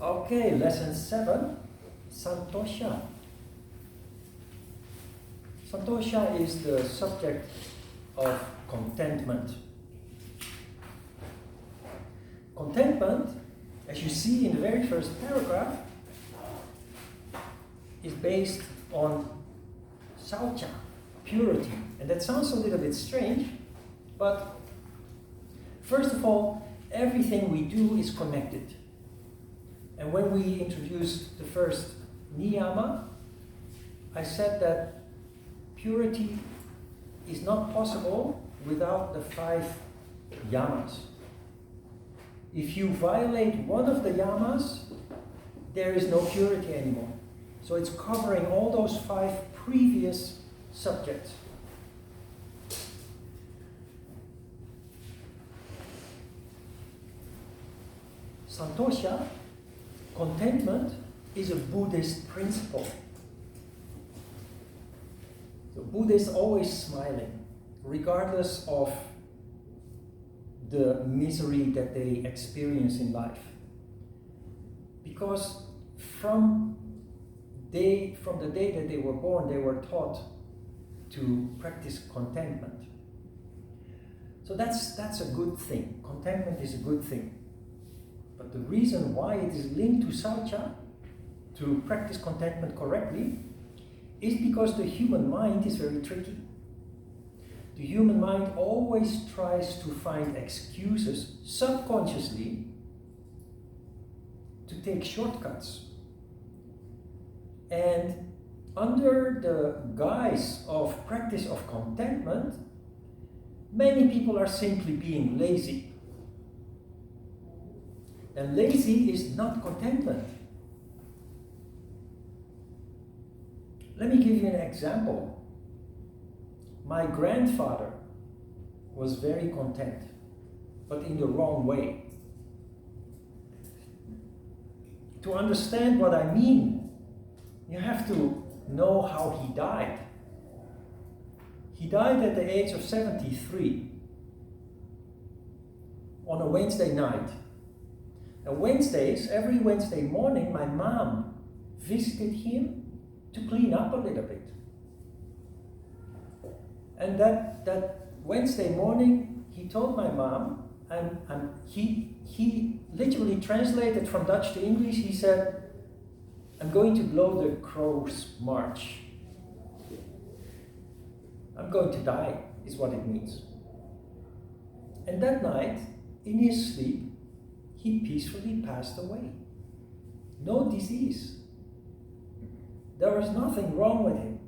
Okay, lesson 7, Santosha. Santosha is the subject of contentment. Contentment, as you see in the very first paragraph, is based on Saucha, purity. And that sounds a little bit strange, but first of all, everything we do is connected. And when we introduced the first Niyama, I said that purity is not possible without the 5 yamas. If you violate one of the yamas, there is no purity anymore. So it's covering all those 5 previous subjects. Santosha, contentment, is a Buddhist principle. The Buddhists always smiling, regardless of the misery that they experience in life. Because from the day that they were born, they were taught to practice contentment. So that's a good thing. Contentment is a good thing. But the reason why it is linked to Saucha, to practice contentment correctly, is because the human mind is very tricky. The human mind always tries to find excuses subconsciously to take shortcuts. And under the guise of practice of contentment, many people are simply being lazy. And lazy is not contentment. Let me give you an example. My grandfather was very content, but in the wrong way. To understand what I mean, you have to know how he died. He died at the age of 73 on a Wednesday night. And Wednesdays, every Wednesday morning, my mom visited him to clean up a little bit. And that Wednesday morning, he told my mom, and he literally translated from Dutch to English, he said, "I'm going to blow the crow's march. I'm going to die," is what it means. And that night, in his sleep, he peacefully passed away. No disease. There was nothing wrong with him.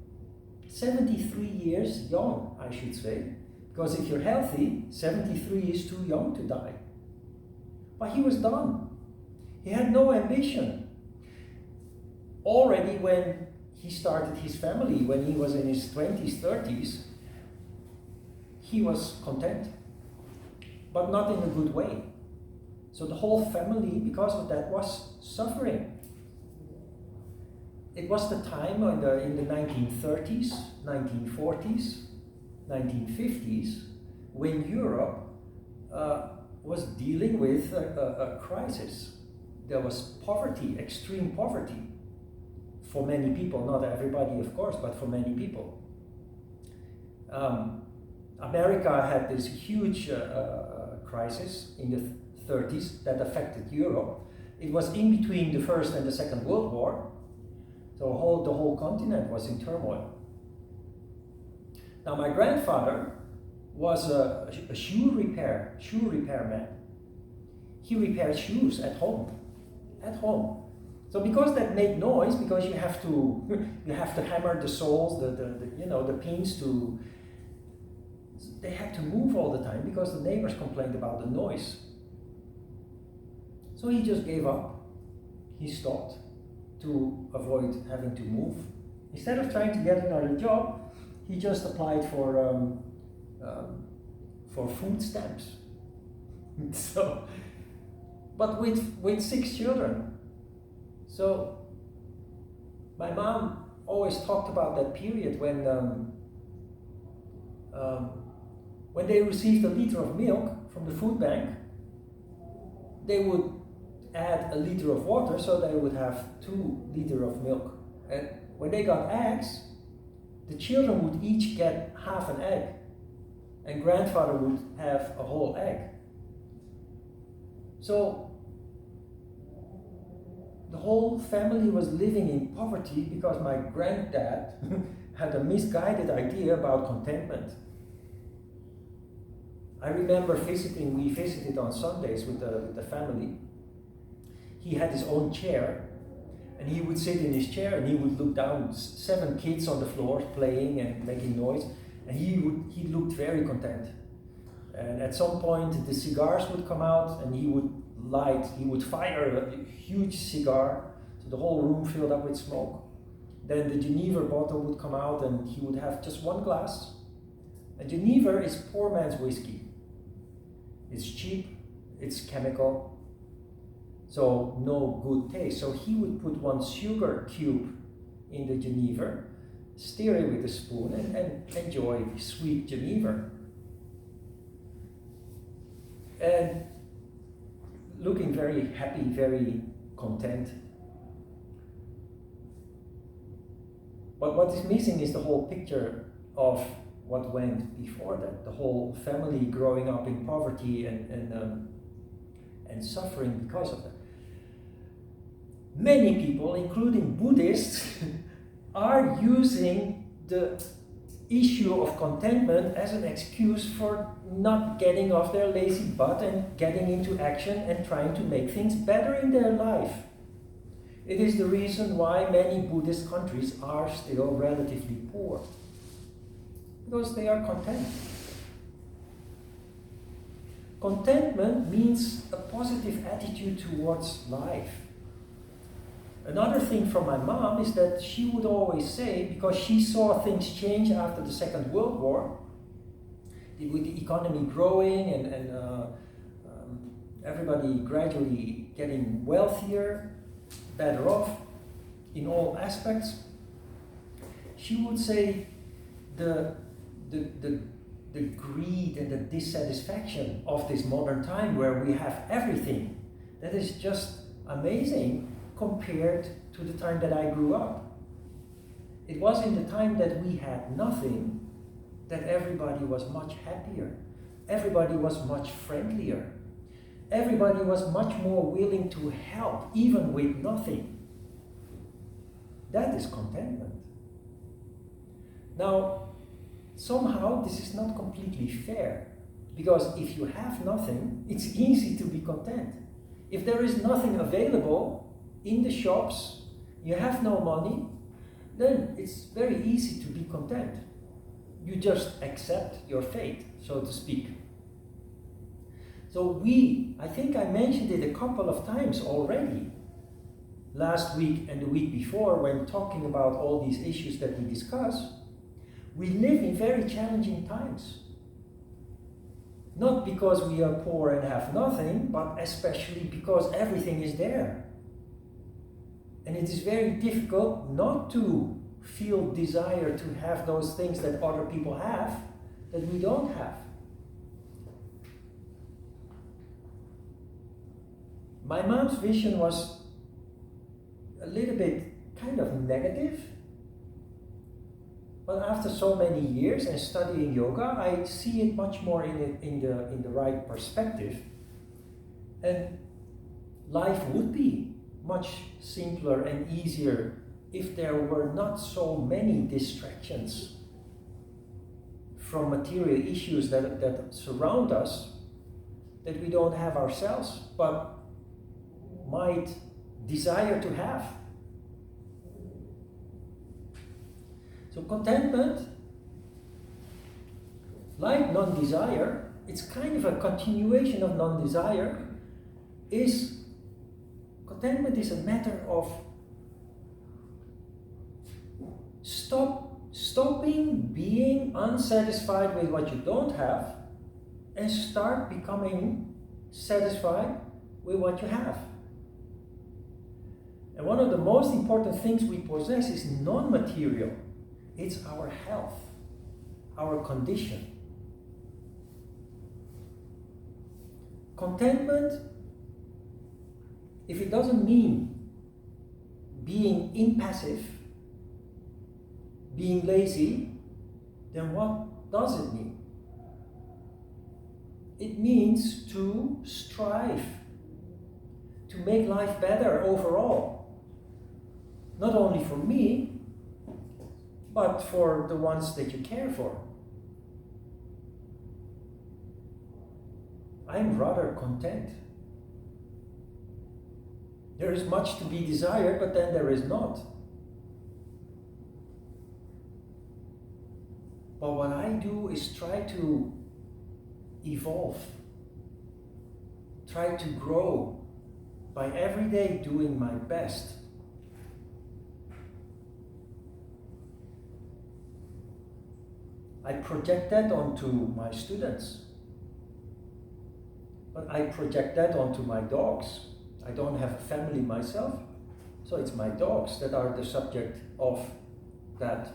73 years young, I should say. Because if you're healthy, 73 is too young to die. But he was done. He had no ambition. Already when he started his family, when he was in his 20s, 30s, he was content. But not in a good way. So the whole family, because of that, was suffering. It was the time in the 1930s, 1940s, 1950s, when Europe was dealing with a crisis. There was poverty, extreme poverty, for many people. Not everybody, of course, but for many people. America had this huge crisis in the 30s that affected Europe. It was in between the First and the Second World War. So the whole continent was in turmoil. Now my grandfather was a shoe repairman. He repaired shoes at home. So because that made noise, because you have to hammer the soles, the pins to. They had to move all the time because the neighbors complained about the noise. So he just gave up. He stopped to avoid having to move. Instead of trying to get another job, he just applied for food stamps. So, but with 6 children. So my mom always talked about that period when they received a liter of milk from the food bank, they would add a liter of water, so they would have 2 liters of milk. And when they got eggs, the children would each get half an egg, and grandfather would have a whole egg. So the whole family was living in poverty because my granddad had a misguided idea about contentment. I remember we visited on Sundays with the family. He had his own chair, and he would sit in his chair and he would look down, 7 kids on the floor playing and making noise, and he looked very content. And at some point the cigars would come out and he would fire a huge cigar, so the whole room filled up with smoke. Then the Geneva bottle would come out and he would have just 1 glass. And Geneva is poor man's whiskey. It's cheap, it's chemical, so no good taste. So he would put 1 sugar cube in the Geneva, stir it with a spoon, and enjoy sweet Geneva. And looking very happy, very content. But what is missing is the whole picture of what went before that. The whole family growing up in poverty and suffering because of that. Many people, including Buddhists, are using the issue of contentment as an excuse for not getting off their lazy butt and getting into action and trying to make things better in their life. It is the reason why many Buddhist countries are still relatively poor, because they are content. Contentment means a positive attitude towards life. Another thing from my mom is that she would always say, because she saw things change after the Second World War, with the economy growing and everybody gradually getting wealthier, better off in all aspects, she would say the greed and the dissatisfaction of this modern time where we have everything, that is just amazing compared to the time that I grew up. It was in the time that we had nothing that everybody was much happier. Everybody was much friendlier. Everybody was much more willing to help, even with nothing. That is contentment. Now, somehow this is not completely fair, because if you have nothing, it's easy to be content. If there is nothing available in the shops, you have no money, then it's very easy to be content. You just accept your fate, so to speak. So I think I mentioned it a couple of times already, last week and the week before, when talking about all these issues that we discuss. We live in very challenging times. Not because we are poor and have nothing, but especially because everything is there. And it is very difficult not to feel desire to have those things that other people have, that we don't have. My mom's vision was a little bit kind of negative, but after so many years and studying yoga, I see it much more in the right perspective. And life would be much simpler and easier if there were not so many distractions from material issues that surround us, that we don't have ourselves, but might desire to have. So contentment, like non-desire, it's kind of a continuation of non-desire. Contentment is a matter of stopping being unsatisfied with what you don't have and start becoming satisfied with what you have. And one of the most important things we possess is non-material. It's our health, our condition. Contentment if it doesn't mean being impassive, being lazy, then what does it mean? It means to strive to make life better overall. Not only for me, but for the ones that you care for. I'm rather content. There is much to be desired, but then there is not. But what I do is try to evolve, try to grow by every day doing my best. I project that onto my students, but I project that onto my dogs. I don't have a family myself, so it's my dogs that are the subject of that.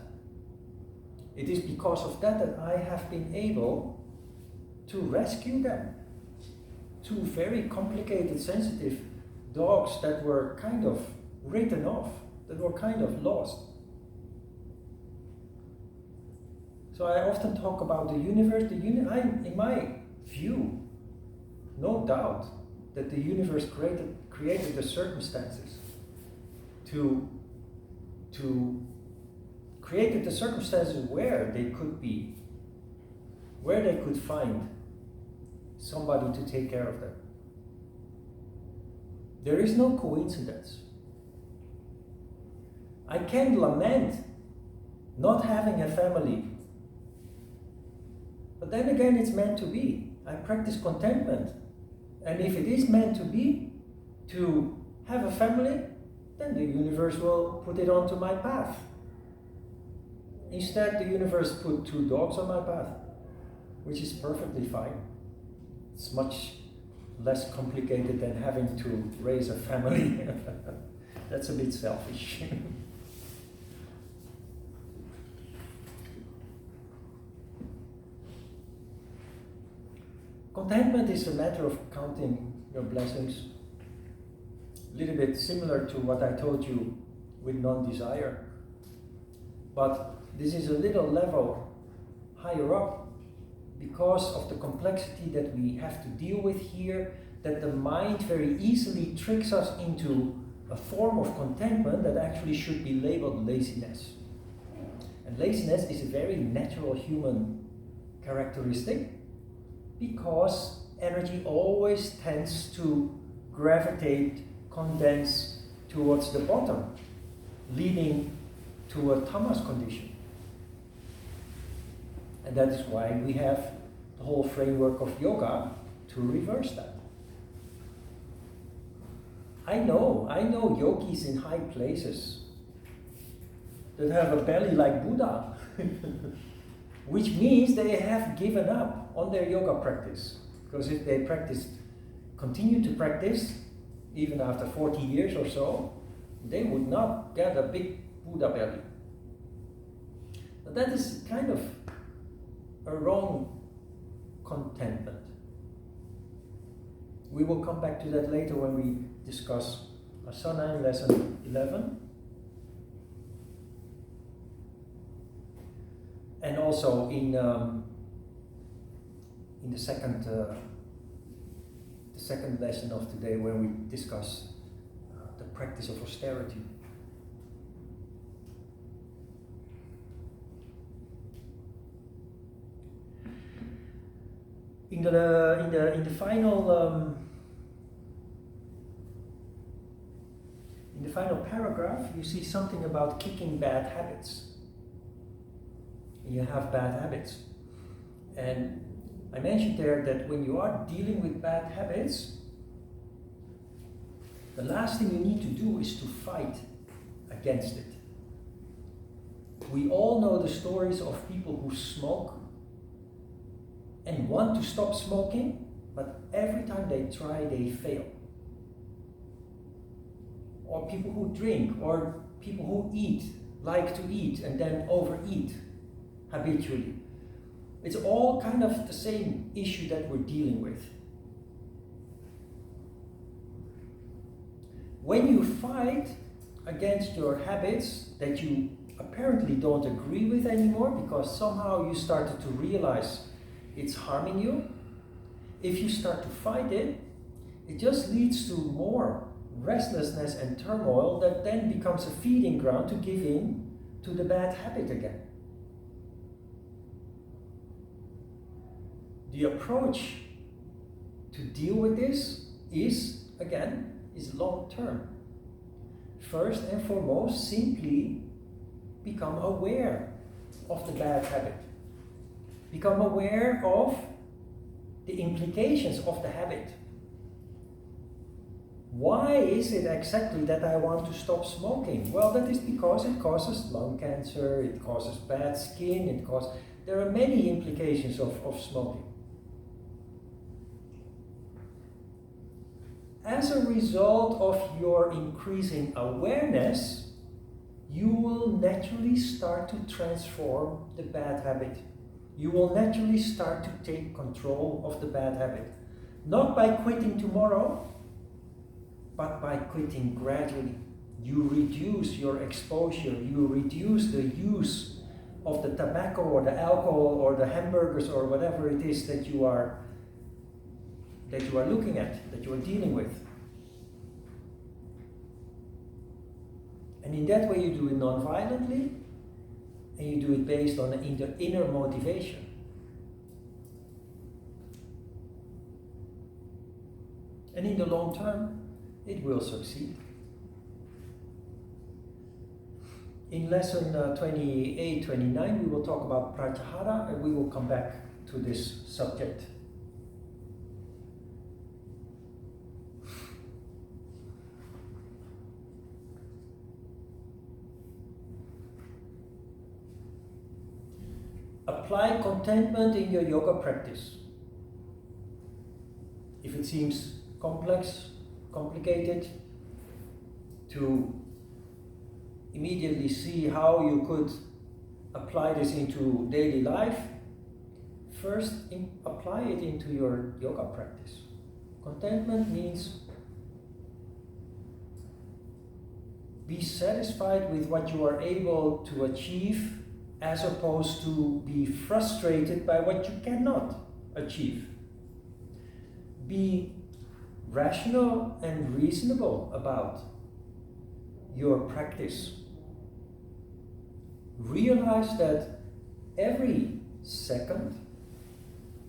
It is because of that that I have been able to rescue them. Two very complicated, sensitive dogs that were kind of written off, that were kind of lost. So I often talk about the universe. In my view, no doubt that the universe created the circumstances created the circumstances where they could be, where they could find somebody to take care of them. There is no coincidence. I can lament not having a family, but then again it's meant to be. I practice contentment, and if it is meant to be, to have a family, then the universe will put it onto my path. Instead, the universe put 2 dogs on my path, which is perfectly fine. It's much less complicated than having to raise a family. That's a bit selfish. Contentment is a matter of counting your blessings. A little bit similar to what I told you with non-desire. But this is a little level higher up because of the complexity that we have to deal with here, that the mind very easily tricks us into a form of contentment that actually should be labeled laziness. And laziness is a very natural human characteristic because energy always tends to gravitate, condense towards the bottom, leading to a tamas condition. And that is why we have the whole framework of yoga to reverse that. I know yogis in high places that have a belly like Buddha, which means they have given up on their yoga practice. Because if they continue to practice, even after 40 years or so, they would not get a big Buddha belly. But that is kind of a wrong contentment. We will come back to that later when we discuss asana in lesson 11. And also in the second lesson of today, where we discuss the practice of austerity. In the final paragraph, you see something about kicking bad habits. You have bad habits, and I mentioned there that when you are dealing with bad habits, the last thing you need to do is to fight against it. We all know the stories of people who smoke and want to stop smoking, but every time they try, they fail. Or people who drink, or people who like to eat, and then overeat habitually. It's all kind of the same issue that we're dealing with. When you fight against your habits that you apparently don't agree with anymore because somehow you started to realize it's harming you, if you start to fight it, it just leads to more restlessness and turmoil that then becomes a feeding ground to give in to the bad habit again. The approach to deal with this is long term. First and foremost, simply become aware of the bad habit. Become aware of the implications of the habit. Why is it exactly that I want to stop smoking? Well, that is because it causes lung cancer, it causes bad skin, there are many implications of smoking. As a result of your increasing awareness, you will naturally start to transform the bad habit. You will naturally start to take control of the bad habit. Not by quitting tomorrow, but by quitting gradually. You reduce your exposure, you reduce the use of the tobacco or the alcohol or the hamburgers or whatever it is that you are looking at, that you are dealing with. And in that way you do it non-violently, and you do it based on an inner motivation. And in the long term, it will succeed. In lesson 28-29, we will talk about pratyahara, and we will come back to this subject. Apply contentment in your yoga practice. If it seems complicated, to immediately see how you could apply this into daily life, first apply it into your yoga practice. Contentment means be satisfied with what you are able to achieve, as opposed to be frustrated by what you cannot achieve. Be rational and reasonable about your practice. Realize that every second,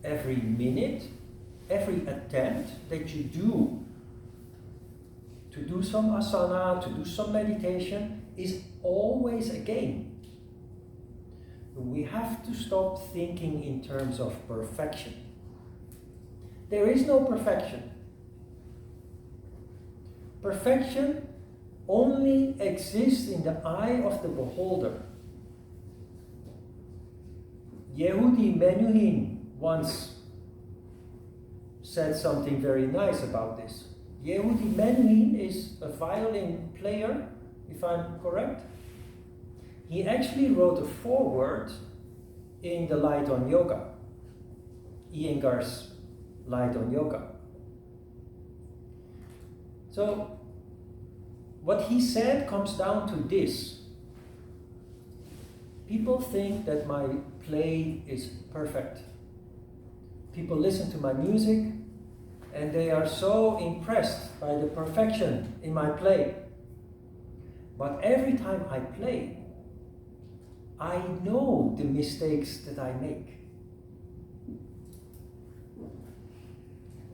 every minute, every attempt that you do to do some asana, to do some meditation, is always a gain. We have to stop thinking in terms of perfection. There is no perfection. Perfection only exists in the eye of the beholder. Yehudi Menuhin once said something very nice about this. Yehudi Menuhin is a violin player, if I'm correct. He actually wrote a foreword in the Light on Yoga, Iyengar's Light on Yoga. So, what he said comes down to this. People think that my play is perfect. People listen to my music and they are so impressed by the perfection in my play. But every time I play, I know the mistakes that I make.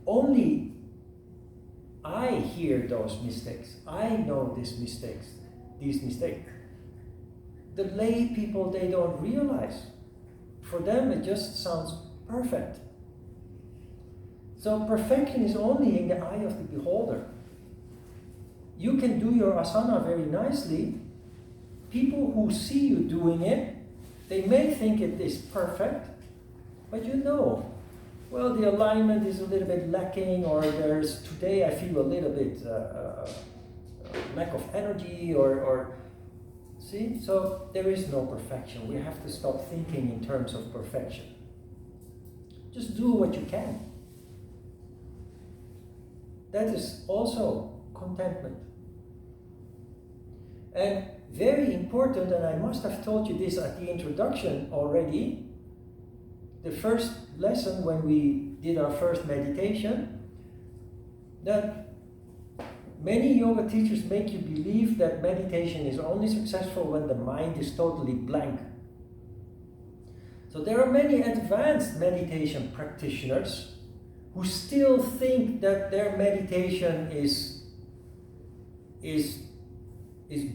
Only I hear those mistakes. I know these mistakes. The lay people, they don't realize. For them, it just sounds perfect. So perfection is only in the eye of the beholder. You can do your asana very nicely. People who see you doing it, they may think it is perfect, but you know, well, the alignment is a little bit lacking, or today I feel a little bit lack of energy, or see? So there is no perfection. We have to stop thinking in terms of perfection. Just do what you can. That is also contentment. And very important, and I must have told you this at the introduction already, the first lesson when we did our first meditation, that many yoga teachers make you believe that meditation is only successful when the mind is totally blank. So there are many advanced meditation practitioners who still think that their meditation is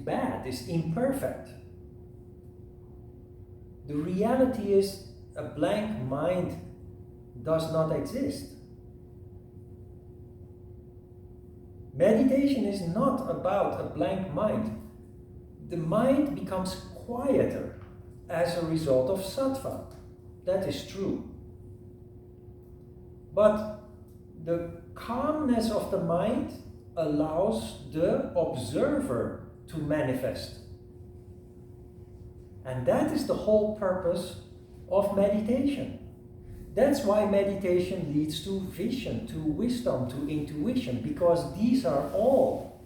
bad, is imperfect. The reality is a blank mind does not exist. Meditation is not about a blank mind. The mind becomes quieter as a result of sattva. That is true. But the calmness of the mind allows the observer to manifest. And that is the whole purpose of meditation. That's why meditation leads to vision, to wisdom, to intuition, because these are all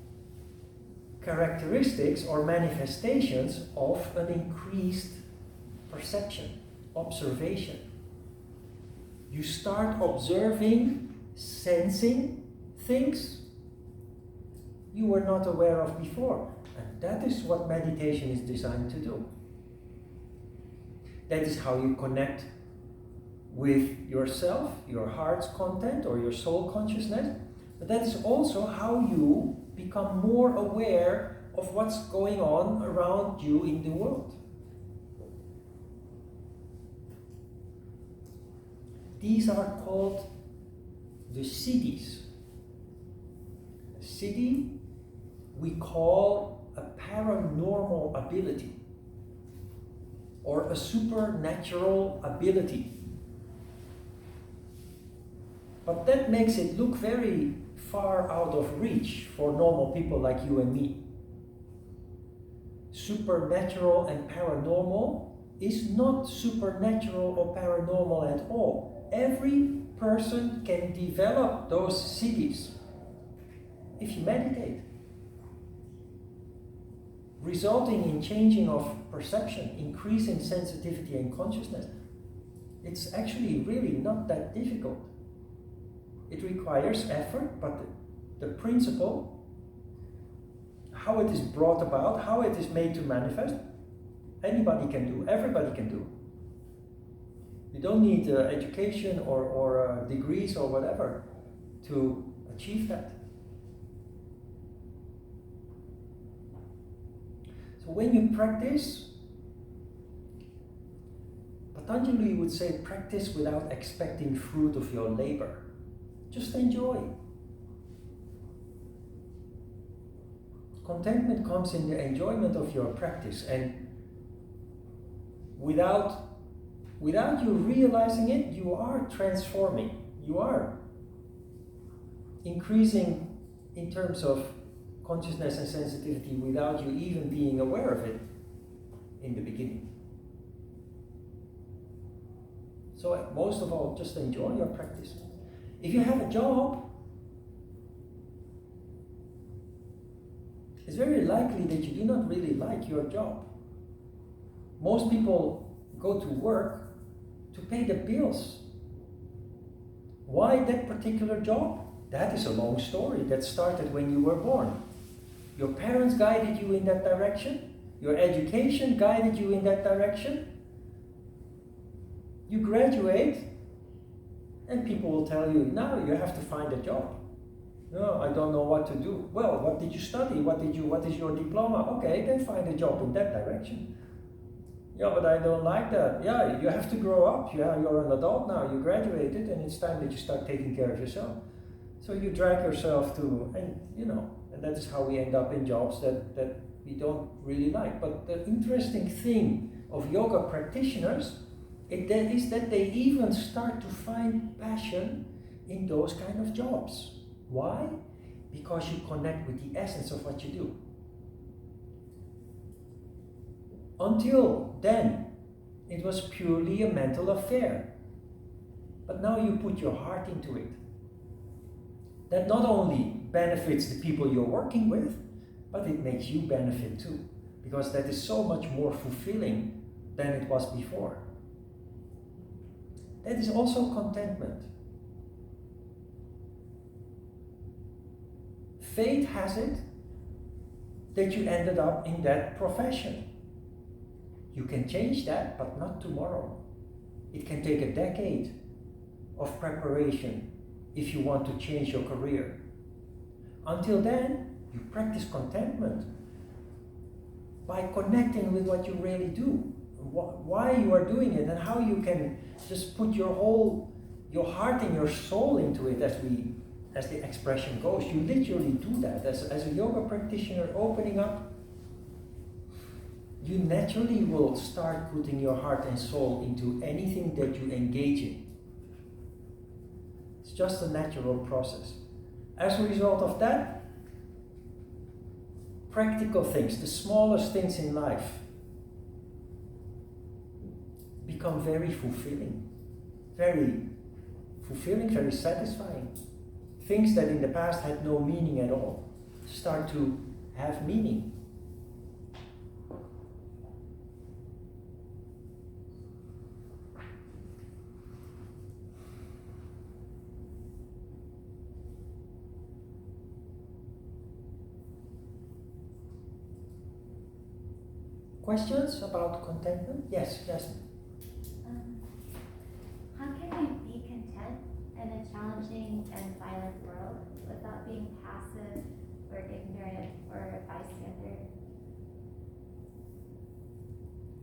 characteristics or manifestations of an increased perception, observation. You start observing, sensing things you were not aware of before. And that is what meditation is designed to do. That is how you connect with yourself, your heart's content or your soul consciousness. But that is also how you become more aware of what's going on around you in the world. These are called the siddhis. A siddhi we call a paranormal ability or a supernatural ability. But that makes it look very far out of reach for normal people like you and me. Supernatural and paranormal is not supernatural or paranormal at all. Every person can develop those siddhis if you meditate, resulting in changing of perception, increase in sensitivity and consciousness. It's actually really not that difficult. It requires effort, but the principle, how it is brought about, how it is made to manifest, anybody can do, everybody can do. You don't need education or degrees or whatever to achieve that. So when you practice, Patanjali would say, practice without expecting fruit of your labor. Just enjoy. Contentment comes in the enjoyment of your practice, and without you realizing it, you are transforming. You are increasing in terms of consciousness and sensitivity without you even being aware of it in the beginning. So most of all, just enjoy your practice. If you have a job, it's very likely that you do not really like your job. Most people go to work to pay the bills. Why that particular job? That is a long story that started when you were born. Your parents guided you in that direction. Your education guided you in that direction. You graduate, and people will tell you, now you have to find a job. No, I don't know what to do. Well, what did you study? What is your diploma? Okay, then find a job in that direction. Yeah, but I don't like that. Yeah, you have to grow up. Yeah, you're an adult now. You graduated, and it's time that you start taking care of yourself. So you drag yourself to, and that is how we end up in jobs that we don't really like. But the interesting thing of yoga practitioners is that they even start to find passion in those kind of jobs. Why? Because you connect with the essence of what you do. Until then, it was purely a mental affair. But now you put your heart into it. That not only benefits the people you're working with, but it makes you benefit too, because that is so much more fulfilling than it was before. That is also contentment. Fate has it that you ended up in that profession. You can change that, but not tomorrow. It can take a decade of preparation if you want to change your career. Until then, you practice contentment by connecting with what you really do, why you are doing it, and how you can just put your heart and your soul into it, as the expression goes. You literally do that as a yoga practitioner, opening up. You naturally will start putting your heart and soul into anything that you engage in. It's just a natural process. As a result of that, practical things, the smallest things in life, become very fulfilling, very satisfying. Things that in the past had no meaning at all start to have meaning. Questions about contentment? Yes, Jasmine. How can we be content in a challenging and violent world without being passive or ignorant or a bystander?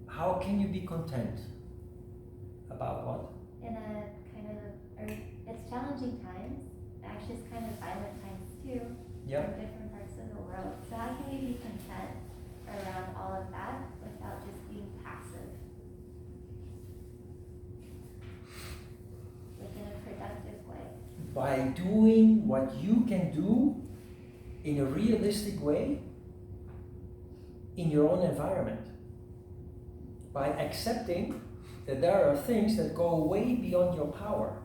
How can you be content? About what? In a it's challenging times, actually it's kind of violent times too, Yeah. in different parts of the world. So how can we be content around all of that without just being passive? Like in a productive way. By doing what you can do in a realistic way in your own environment. By accepting that there are things that go way beyond your power.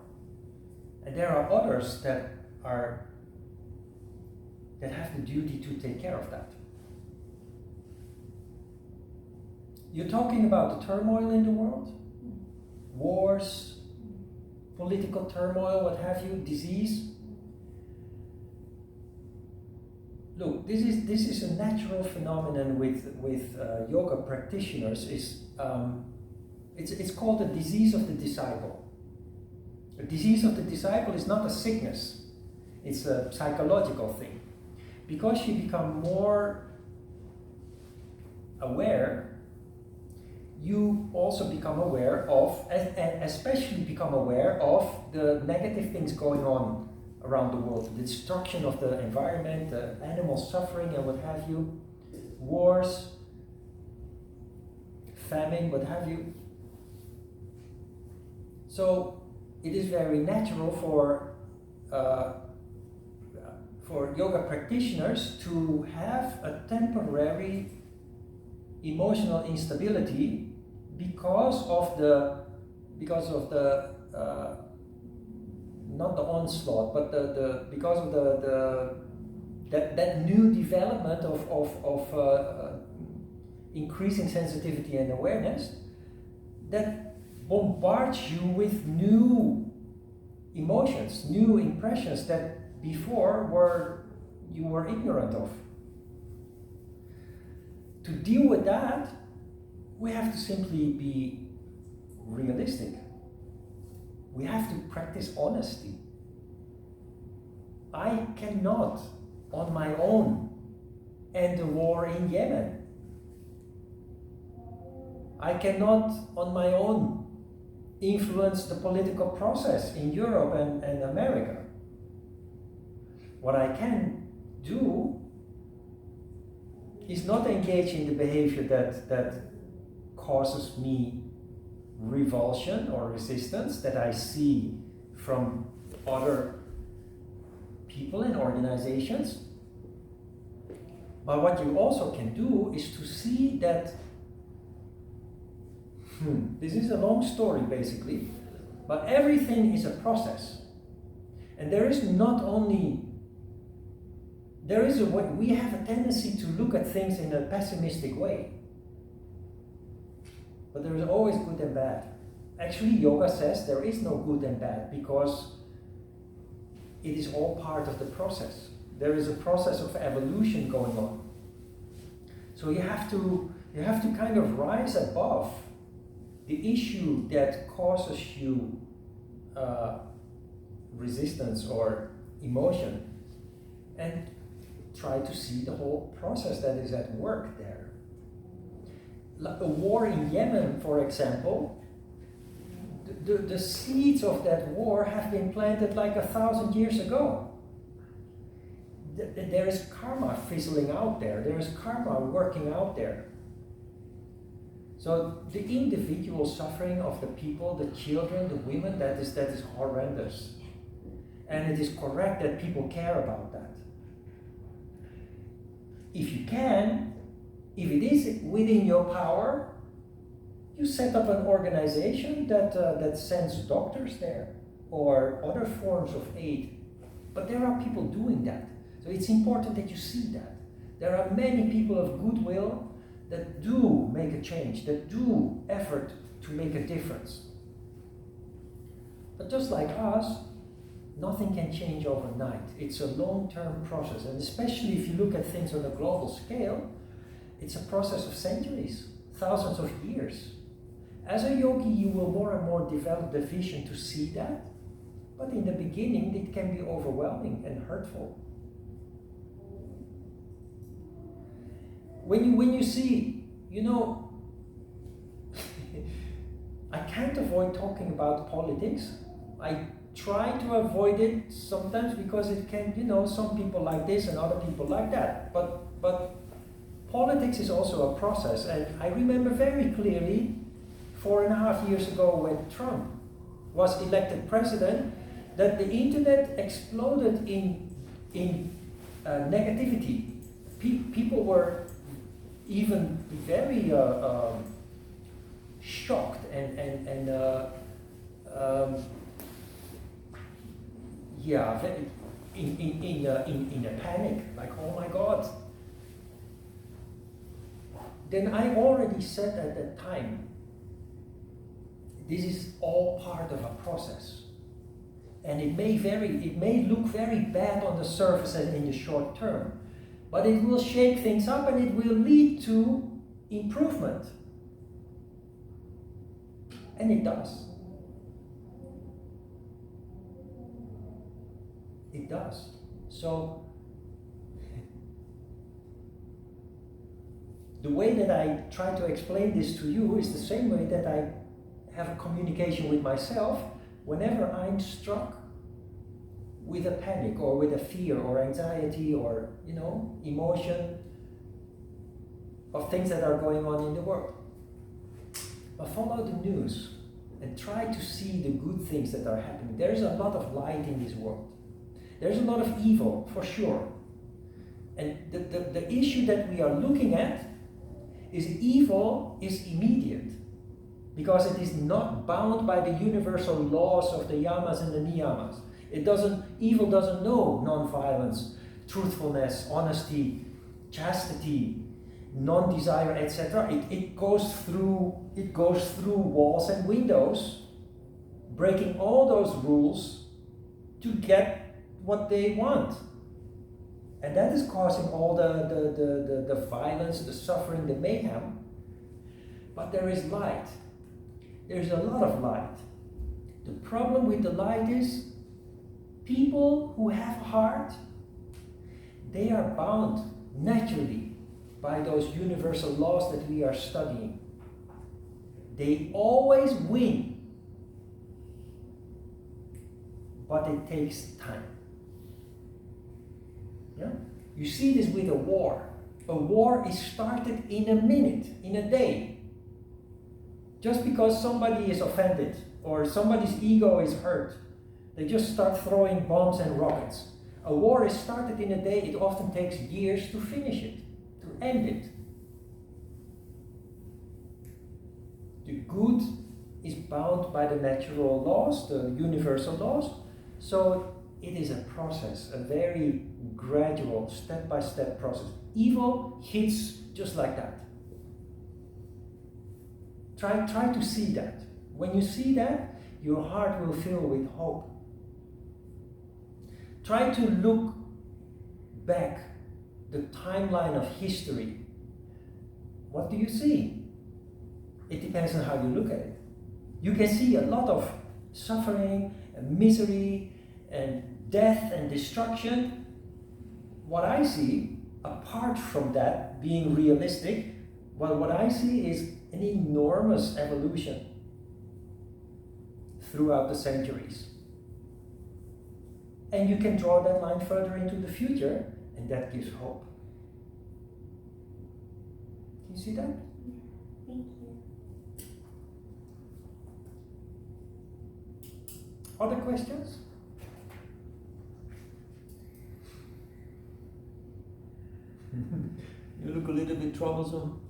And there are others that have the duty to take care of that. You're talking about the turmoil in the world, wars, political turmoil, what have you, disease. Look, this is a natural phenomenon with yoga practitioners. It's called the disease of the disciple. The disease of the disciple is not a sickness; it's a psychological thing. Because you become more aware, you also become aware of, and especially become aware of the negative things going on around the world, the destruction of the environment, the animal suffering and what have you, wars, famine, what have you. So it is very natural for yoga practitioners to have a temporary emotional instability because of the not the onslaught, but because of that new development of increasing sensitivity and awareness that bombards you with new emotions, new impressions that before you were ignorant of. To deal with that, we have to simply be realistic. We have to practice honesty. I cannot, on my own, end the war in Yemen. I cannot, on my own, influence the political process in Europe and America. What I can do is not engage in the behavior that causes me revulsion or resistance that I see from other people and organizations. But what you also can do is to see that this is a long story basically, but everything is a process. And there is not only there is a way, we have a tendency to look at things in a pessimistic way. But there is always good and bad. Actually, yoga says there is no good and bad because it is all part of the process. There is a process of evolution going on. So you have to kind of rise above the issue that causes you resistance or emotion and try to see the whole process that is at work there. Like a war in Yemen, for example, the seeds of that war have been planted like 1,000 years ago. There is karma fizzling out there. There is karma working out there. So the individual suffering of the people, the children, the women, that is horrendous. And it is correct that people care about that. If you can, if it is within your power, you set up an organization that sends doctors there or other forms of aid. But there are people doing that. So it's important that you see that. There are many people of goodwill that do make a change, that do effort to make a difference. But just like us, nothing can change overnight. It's a long-term process, and especially if you look at things on a global scale, it's a process of centuries, thousands of years. As a yogi, you will more and more develop the vision to see that, but in the beginning, it can be overwhelming and hurtful. When you see, I can't avoid talking about politics. I try to avoid it sometimes because it can, some people like this and other people like that. But politics is also a process. And I remember very clearly 4.5 years ago when Trump was elected president, that the internet exploded in negativity. People were even very shocked and in a panic, like, oh my God. Then I already said at that time, this is all part of a process. And it may look very bad on the surface and in the short term, but it will shake things up and it will lead to improvement. And it does. It does. So, the way that I try to explain this to you is the same way that I have a communication with myself whenever I'm struck with a panic or with a fear or anxiety or, emotion of things that are going on in the world. But follow the news and try to see the good things that are happening. There's a lot of light in this world. There's a lot of evil, for sure. And the issue that we are looking at is evil is immediate, because it is not bound by the universal laws of the yamas and the niyamas. Evil doesn't know non-violence, truthfulness, honesty, chastity, non-desire, etc. It goes through walls and windows, breaking all those rules to get what they want. And that is causing all the violence, the suffering, the mayhem. But there is light. There's a lot of light. The problem with the light is people who have a heart, they are bound naturally by those universal laws that we are studying. They always win. But it takes time. Yeah? You see this with a war. A war is started in a minute, in a day. Just because somebody is offended or somebody's ego is hurt, they just start throwing bombs and rockets. A war is started in a day. It often takes years to finish it, to end it. The good is bound by the natural laws, the universal laws. So it is a process, a very gradual, step-by-step process. Evil hits just like that. Try to see that. When you see that, your heart will fill with hope. Try to look back the timeline of history. What do you see? It depends on how you look at it. You can see a lot of suffering and misery and death and destruction. What I see, apart from that being realistic, well, what I see is an enormous evolution throughout the centuries. And you can draw that line further into the future, and that gives hope. Can you see that? Thank you. Other questions? You look a little bit troublesome.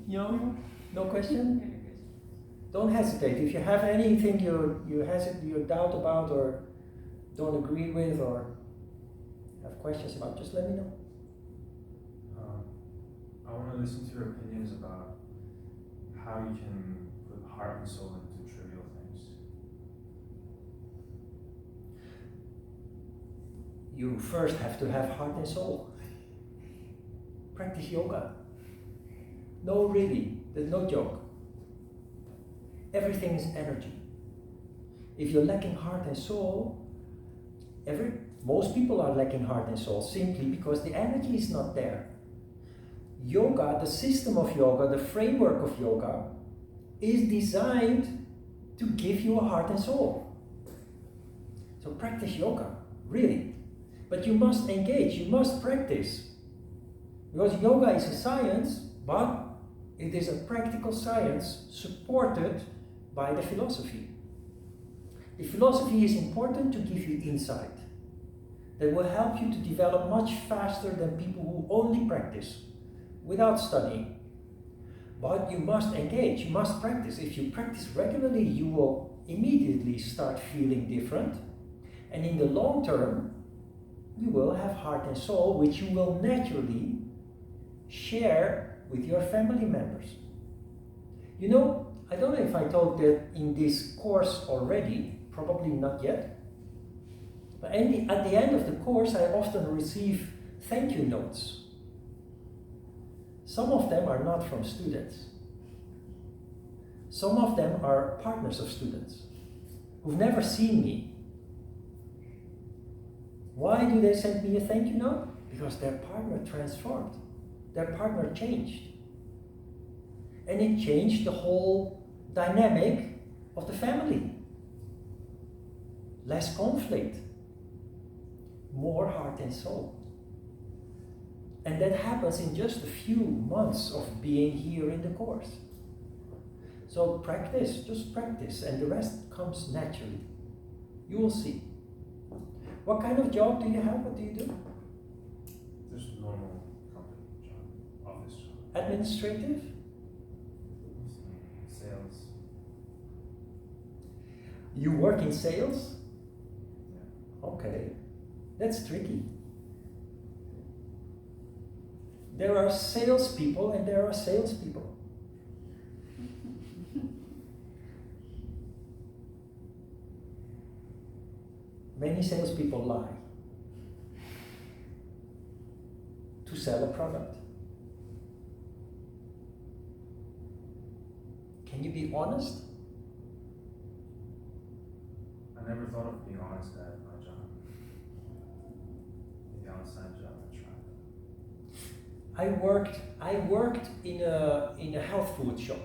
No? No question? Don't hesitate. If you have anything you doubt about or don't agree with or have questions about, just let me know. I want to listen to your opinions about how you can put heart and soul into trivial things. You first have to have heart and soul. Practice yoga. No, really, there's no joke. Everything is energy. If you're lacking heart and soul, most people are lacking heart and soul simply because the energy is not there. Yoga, the system of yoga, the framework of yoga, is designed to give you a heart and soul. So practice yoga, really. But you must engage, you must practice. Because yoga is a science, but it is a practical science supported by the philosophy. The philosophy is important to give you insight that will help you to develop much faster than people who only practice without studying. But you must engage, you must practice. If you practice regularly, you will immediately start feeling different. And in the long term, you will have heart and soul, which you will naturally share with your family members. You know, I don't know if I told that in this course already, probably not yet. But at the end of the course, I often receive thank you notes. Some of them are not from students. Some of them are partners of students who've never seen me. Why do they send me a thank you note? Because their partner transformed. Their partner changed. And it changed the whole dynamic of the family. Less conflict. More heart and soul. And that happens in just a few months of being here in the course. So practice, just practice, and the rest comes naturally. You will see. What kind of job do you have? What do you do? Just normal company job, office job. Administrative? Sales. You work in sales? Yeah. Okay, that's tricky. There are salespeople and there are salespeople. Many salespeople lie to sell a product. Can you be honest? I never thought of being honest at my job. The outside job I tried. I worked in a health food shop.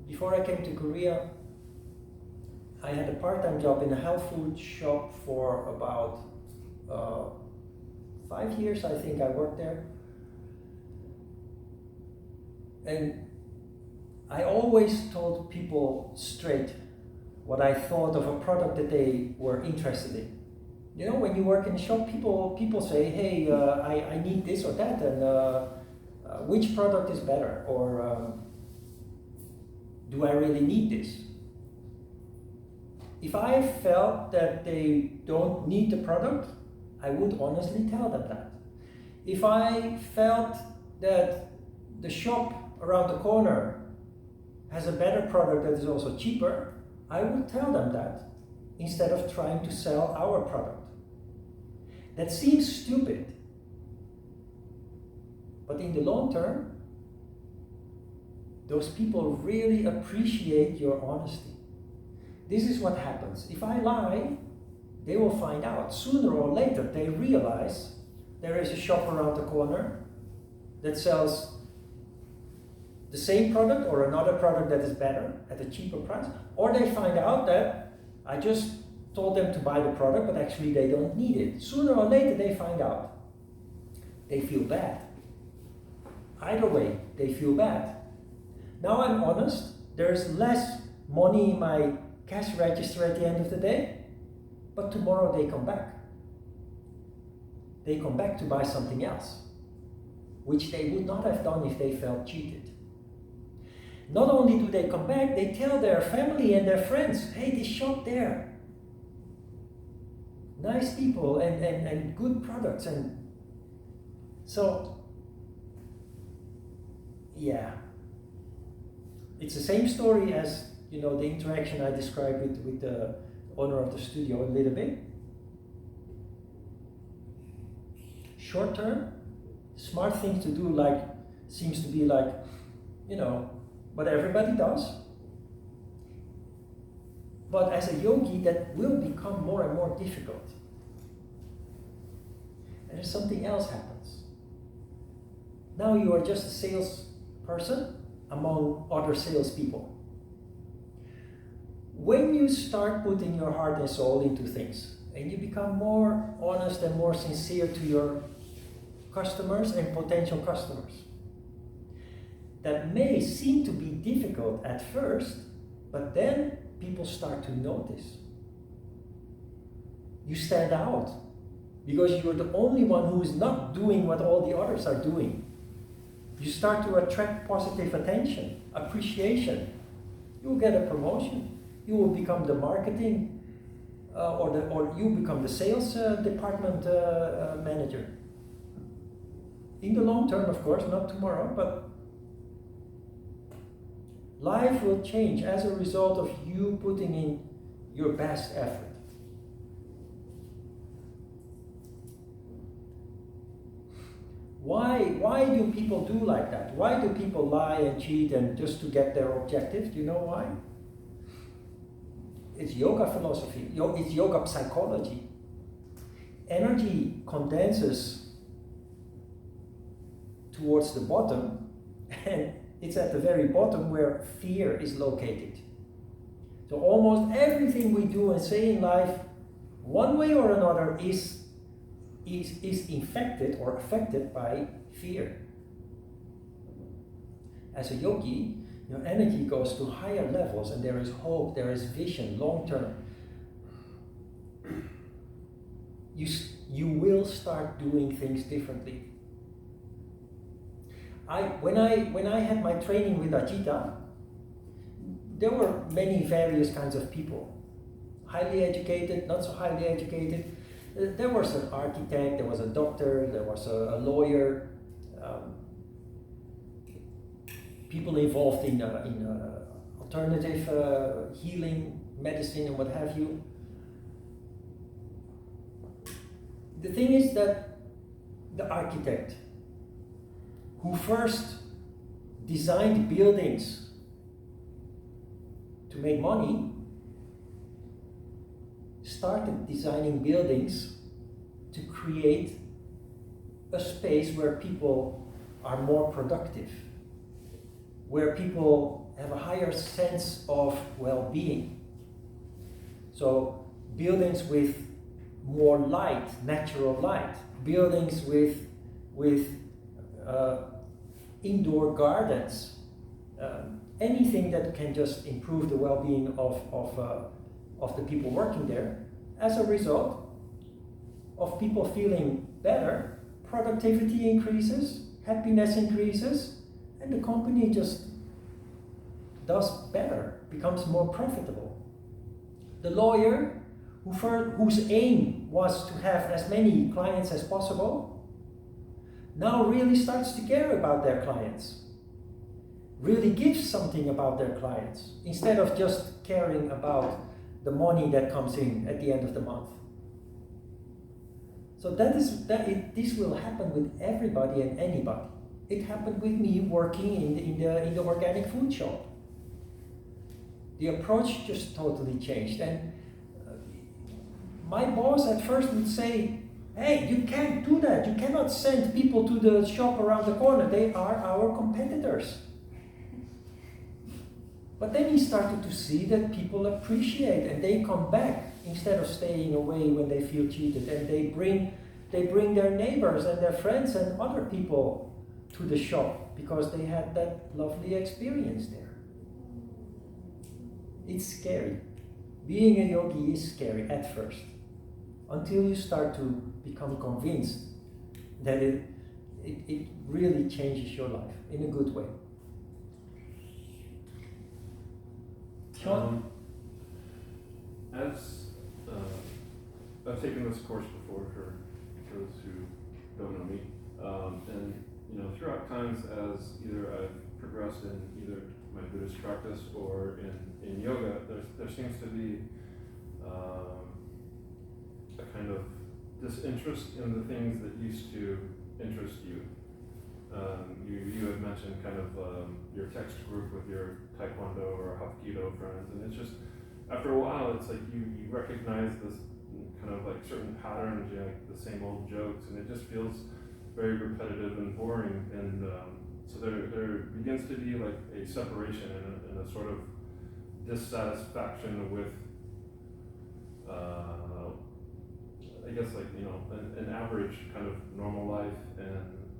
Before I came to Korea, I had a part-time job in a health food shop for about 5 years, I think I worked there. And I always told people straight what I thought of a product that they were interested in. You know, when you work in a shop, people say, hey, I need this or that, and which product is better, or do I really need this? if I felt that they don't need the product, I would honestly tell them that. If I felt that the shop around the corner has a better product that is also cheaper, I would tell them that instead of trying to sell our product. That seems stupid, but in the long term, those people really appreciate your honesty. This is what happens. If I lie, they will find out. Sooner or later, they realize there is a shop around the corner that sells the same product or another product that is better at a cheaper price. Or they find out that I just told them to buy the product, but actually they don't need it. Sooner or later, they find out. They feel bad. Either way, they feel bad. Now I'm honest, there's less money in my cash register at the end of the day, but tomorrow they come back. They come back to buy something else, which they would not have done if they felt cheated. Not only do they come back, they tell their family and their friends, hey, this shop there. Nice people and good products. And so, yeah. It's the same story as, the interaction I described with the owner of the studio a little bit. Short term, smart thing to do seems to be what everybody does. But as a yogi, that will become more and more difficult. And there's something else happens. Now you are just a salesperson among other salespeople. When you start putting your heart and soul into things, and you become more honest and more sincere to your customers and potential customers, that may seem to be difficult at first, but then people start to notice. You stand out because you're the only one who is not doing what all the others are doing. You start to attract positive attention, appreciation. You will get a promotion. You will become the marketing or you become the sales department manager. In the long term, of course, not tomorrow, but life will change as a result of you putting in your best effort. Why do people do like that? Why do people lie and cheat and just to get their objective? Do you know why? It's yoga philosophy. It's yoga psychology. Energy condenses towards the bottom, and it's at the very bottom where fear is located. So almost everything we do and say in life, one way or another, is infected or affected by fear. As a yogi, your energy goes to higher levels, and there is hope, there is vision, long term. You will start doing things differently. When I had my training with Ajita, there were many various kinds of people. Highly educated, not so highly educated. There was an architect, there was a doctor, there was a lawyer, people involved in alternative healing, medicine, and what have you. The thing is that the architect who first designed buildings to make money started designing buildings to create a space where people are more productive, where people have a higher sense of well-being. So buildings with more light, natural light, buildings with indoor gardens, anything that can just improve the well-being of the people working there. As a result of people feeling better, productivity increases, happiness increases, and the company just does better, becomes more profitable. The lawyer, whose aim was to have as many clients as possible, now really starts to care about their clients, really gives something about their clients, instead of just caring about the money that comes in at the end of the month. So this will happen with everybody and anybody. It happened with me working in the organic food shop. The approach just totally changed, and my boss at first would say, "Hey, you can't do that. You cannot send people to the shop around the corner. They are our competitors." But then he started to see that people appreciate and they come back instead of staying away when they feel cheated, and they bring their neighbors and their friends and other people to the shop because they had that lovely experience there. It's scary. Being a yogi is scary at first, until you start to become convinced that it really changes your life in a good way. Sean? As I've taken this course before for those who don't know me, and throughout times as either I've progressed in either my Buddhist practice or in yoga, there seems to be a kind of disinterest in the things that used to interest you. You had mentioned kind of your text group with your Taekwondo or Hapkido friends, and it's just, after a while, it's like you recognize this kind of like certain patterns, like the same old jokes, and it just feels very repetitive and boring, and so there begins to be like a separation and a sort of dissatisfaction with, I guess like, an average kind of normal life,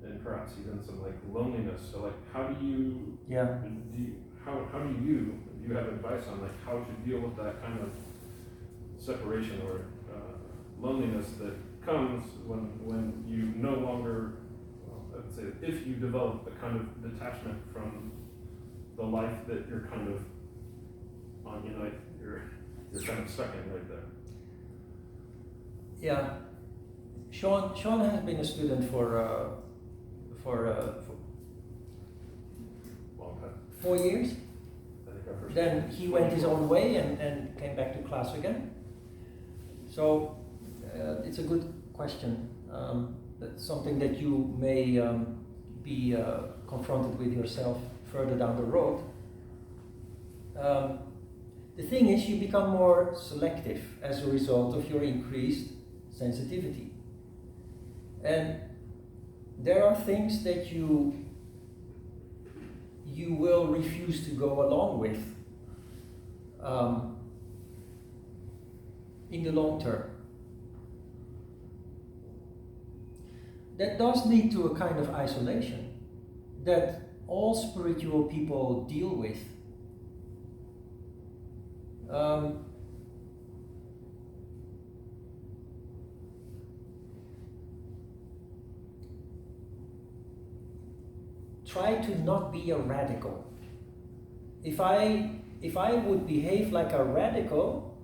and perhaps even some like loneliness. So like, how do you, how do you have advice on like how to deal with that kind of separation or loneliness that comes when you no longer, I would say, if you develop a kind of detachment from the life that you're kind of on, like you're kind of stuck in right there. Yeah, Sean has been a student for Long time. 4 years. I think our first. Then he went his own way and came back to class again. So it's a good question. That's something that you may be confronted with yourself further down the road. The thing is, you become more selective as a result of your increased sensitivity. And there are things that you will refuse to go along with in the long term. That does lead to a kind of isolation that all spiritual people deal with. Try to not be a radical. If I would behave like a radical,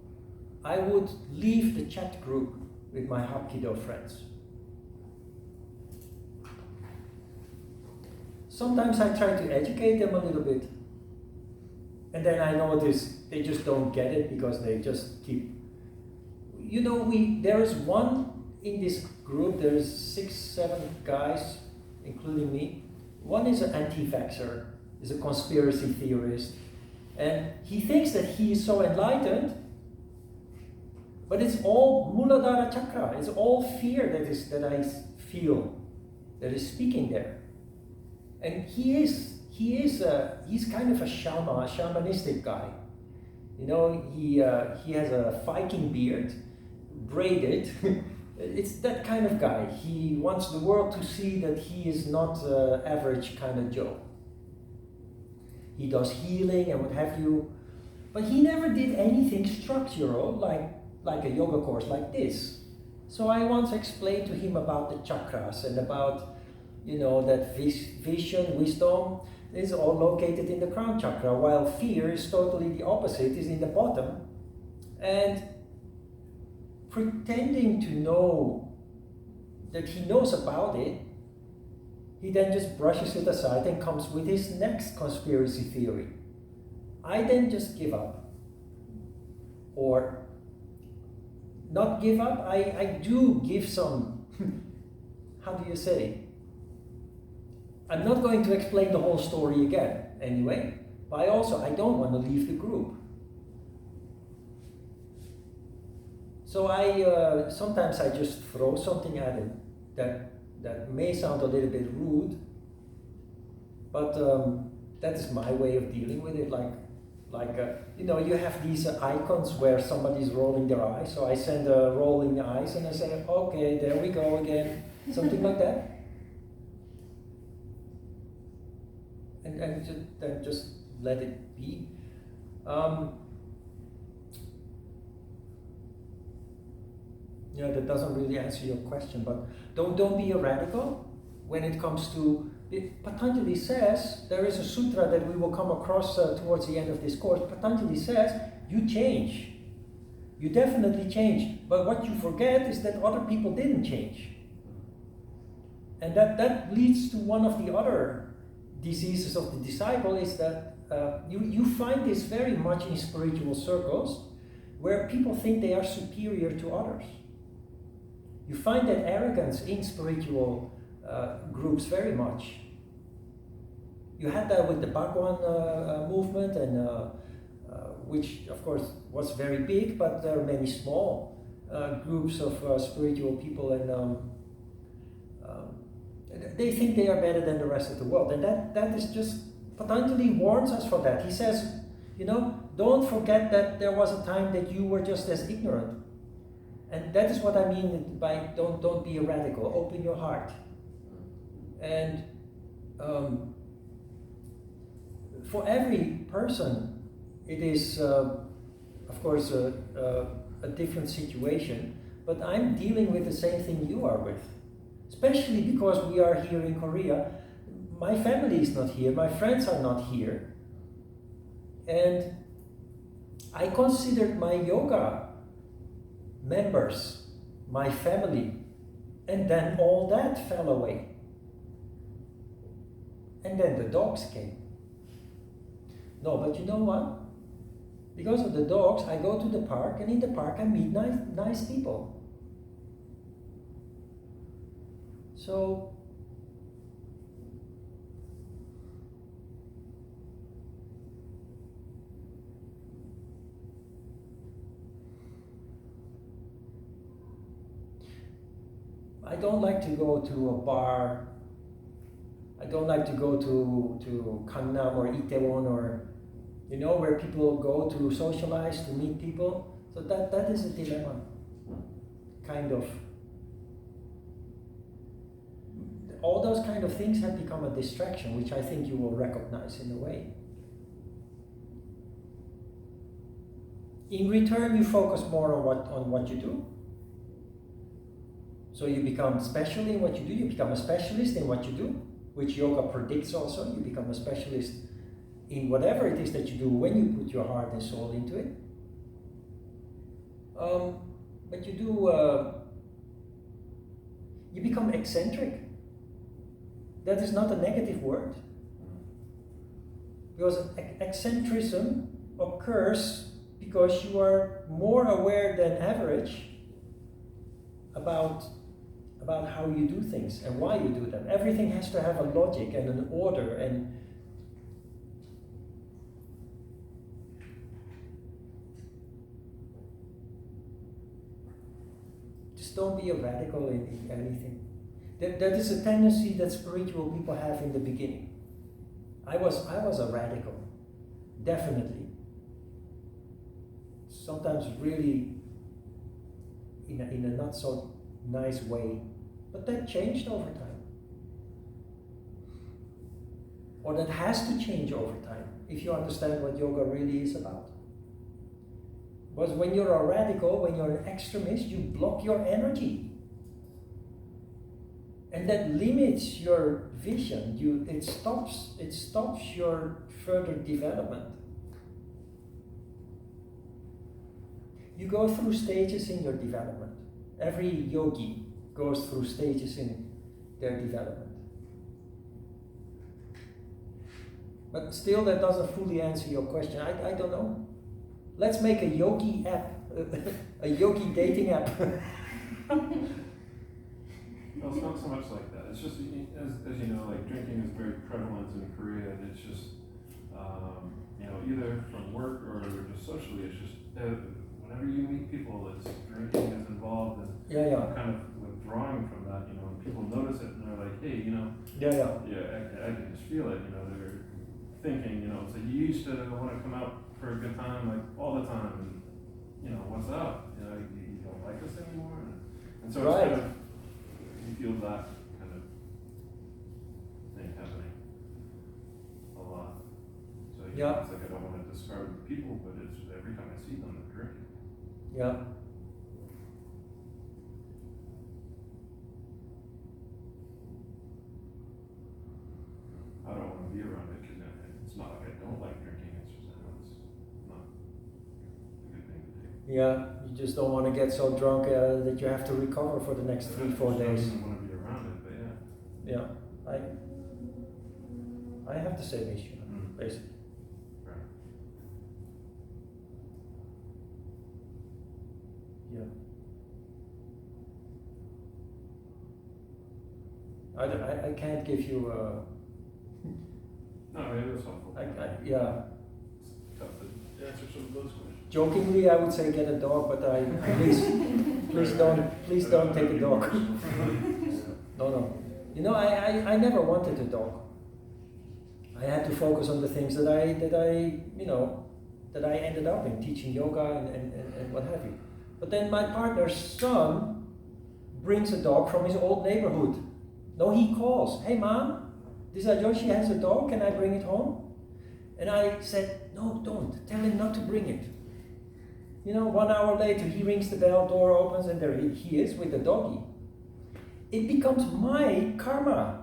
I would leave the chat group with my Hapkido friends. Sometimes I try to educate them a little bit, and then I notice they just don't get it because they just keep, there is one in this group, there's 6-7 guys, including me. One is an anti-vaxxer, is a conspiracy theorist, and he thinks that he is so enlightened, but it's all Muladhara Chakra, it's all fear that I feel that is speaking there. And he's kind of a shamanistic guy. He has a Viking beard, braided. It's that kind of guy. He wants the world to see that he is not an average kind of Joe. He does healing and what have you, but he never did anything structural like a yoga course like this. So I once explained to him about the chakras and about that vision, wisdom is all located in the crown chakra, while fear is totally the opposite, is in the bottom. And pretending to know that he knows about it, he then just brushes it aside and comes with his next conspiracy theory. I then just give up. Or not give up, I do give some, how do you say? I'm not going to explain the whole story again anyway, but I don't want to leave the group. So sometimes I just throw something at him that may sound a little bit rude, but that is my way of dealing with it. You have these icons where somebody's rolling their eyes, so I send a rolling eyes and I say, okay, there we go again, something like that. And then just let it be. That doesn't really answer your question, but don't be a radical when it comes to. Patanjali says, there is a sutra that we will come across towards the end of this course. Patanjali says, you change. You definitely change. But what you forget is that other people didn't change. And that leads to one of the other diseases of the disciple, is that you find this very much in spiritual circles, where people think they are superior to others. You find that arrogance in spiritual groups very much. You had that with the Bhagwan movement, and which of course was very big, but there are many small groups of spiritual people, and they think they are better than the rest of the world. And that is just, Patanjali warns us for that. He says, don't forget that there was a time that you were just as ignorant. And that is what I mean by don't be a radical, open your heart. And for every person, it is, of course, a different situation, but I'm dealing with the same thing you are with. Especially because we are here in Korea. My family is not here, my friends are not here. And I considered my yoga members, my family, and then all that fell away. And then the dogs came. No, but you know what? Because of the dogs, I go to the park, and in the park I meet nice people. So, I don't like to go to a bar. I don't like to go to Gangnam or Itaewon, or where people go to socialize, to meet people. So that is a dilemma, kind of. All those kind of things have become a distraction, which I think you will recognize in a way. In return, you focus more on what you do. So you become special in what you do. You become a specialist in what you do, which yoga predicts also. You become a specialist in whatever it is that you do when you put your heart and soul into it. But you become eccentric. That is not a negative word. Because eccentricism occurs because you are more aware than average about how you do things and why you do them. Everything has to have a logic and an order, and just don't be a radical in anything. That is a tendency that spiritual people have in the beginning. I was a radical, definitely. Sometimes really in a not so nice way, but that changed over time. Or that has to change over time, if you understand what yoga really is about. Because when you're a radical, when you're an extremist, you block your energy. And that limits your vision. It stops your further development. You go through stages in your development. Every yogi goes through stages in their development. But still, that doesn't fully answer your question. I don't know. Let's make a yogi app, a yogi dating app. Well, it's not so much like that. It's just, as you know, like drinking is very prevalent in Korea, and it's just, either from work or just socially, it's just, whenever you meet people, it's drinking is involved, and kind of withdrawing from that, and people notice it, and they're like, hey, I can just feel it, they're thinking, so you used to want to come out for a good time, like, all the time, and, what's up? You don't like us anymore? And so it's kind of, you feel that kind of thing happening a lot. So it's like I don't want to discard people, but it's every time I see them, they're drinking. Yeah. I don't want to be around it because it's not like I don't like drinking. It's just it's not a good thing to do. Yeah, you just don't want to get so drunk that you have to recover for the next 3-4 days. I don't want to be around it, but yeah. I have the same issue, basically. Right. Yeah. I can't give you No, maybe that's helpful. yeah. It's tough to answer some of those questions. Jokingly, I would say get a dog, but please don't take a dog. No. I never wanted a dog. I had to focus on the things that I ended up in, teaching yoga and what have you. But then my partner's son brings a dog from his old neighborhood. No, he calls, hey mom, this Ajoshi has a dog, can I bring it home? And I said, no, don't, tell him not to bring it. 1 hour later, he rings the bell, door opens, and there he is with the doggy. It becomes my karma.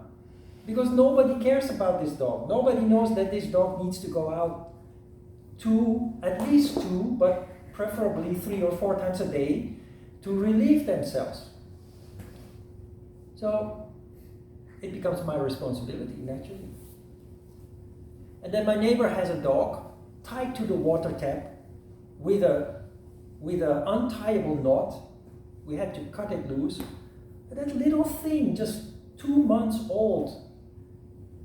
Because nobody cares about this dog. Nobody knows that this dog needs to go out at least 2, but preferably 3 or 4 times a day to relieve themselves. So it becomes my responsibility, naturally. And then my neighbor has a dog tied to the water tap with an untieable knot. We had to cut it loose. And that little thing, just 2 months old,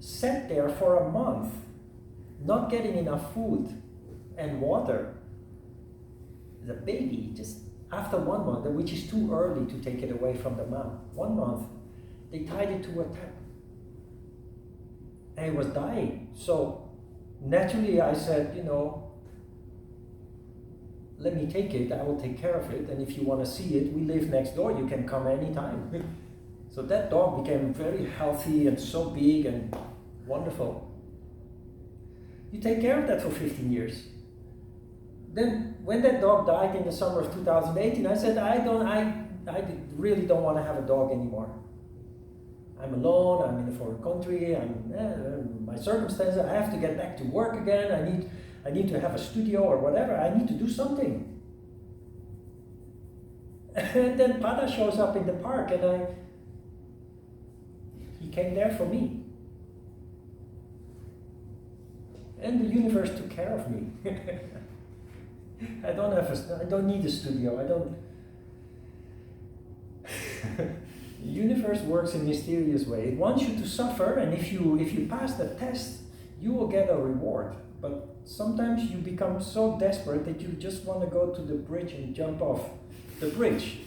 sat there for a month, not getting enough food and water. The baby, just after 1 month, which is too early to take it away from the mom, 1 month, they tied it to a tap. And it was dying. So naturally I said, let me take it, I will take care of it, and if you want to see it, we live next door, you can come anytime. So that dog became very healthy and so big and wonderful. You take care of that for 15 years. Then when that dog died in the summer of 2018, I said, I really don't want to have a dog anymore. I'm alone, I'm in a foreign country, my circumstances, I have to get back to work again, I need to have a studio or whatever, I need to do something. And then Pada shows up in the park and he came there for me. And the universe took care of me. I don't need a studio, The universe works in a mysterious way. It wants you to suffer, and if you pass the test, you will get a reward. But sometimes you become so desperate that you just want to go to the bridge and jump off the bridge.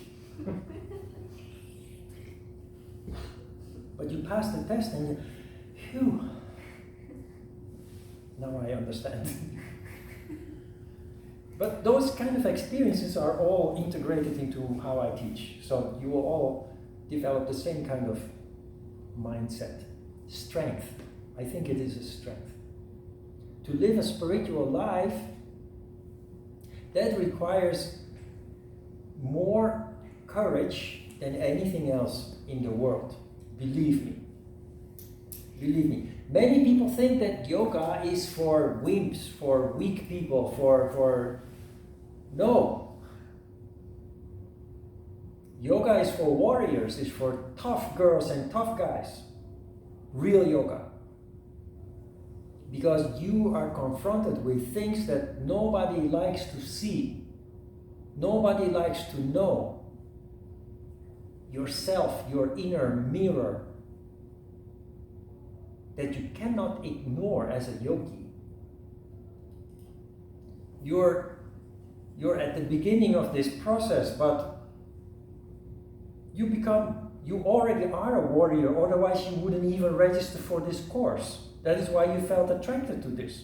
But you pass the test and phew. Now I understand. But those kind of experiences are all integrated into how I teach. So you will all develop the same kind of mindset. Strength. I think it is a strength. To live a spiritual life, that requires more courage than anything else in the world. Believe me. Believe me. Many people think that yoga is for wimps, for weak people, for no. Yoga is for warriors, is for tough girls and tough guys. Real yoga. Because you are confronted with things that nobody likes to see. Nobody likes to know. Yourself, your inner mirror, that you cannot ignore as a yogi. You're at the beginning of this process, but you already are a warrior, otherwise you wouldn't even register for this course. That is why you felt attracted to this.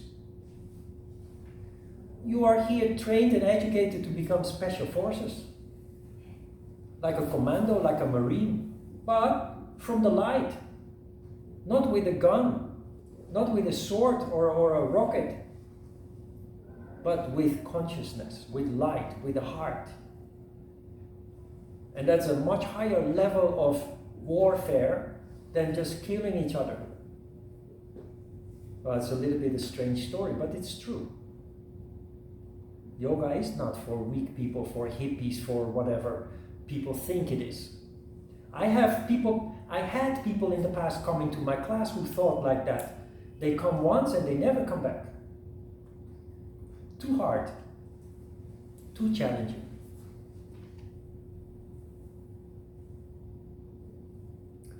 You are here trained and educated to become special forces. Like a commando, like a marine. But from the light. Not with a gun. Not with a sword or a rocket. But with consciousness, with light, with a heart. And that's a much higher level of warfare than just killing each other. Well, it's a little bit a strange story, but it's true. Yoga is not for weak people, for hippies, for whatever people think it is. I had people in the past coming to my class who thought like that. They come once and they never come back. Too hard. Too challenging.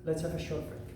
Let's have a short break.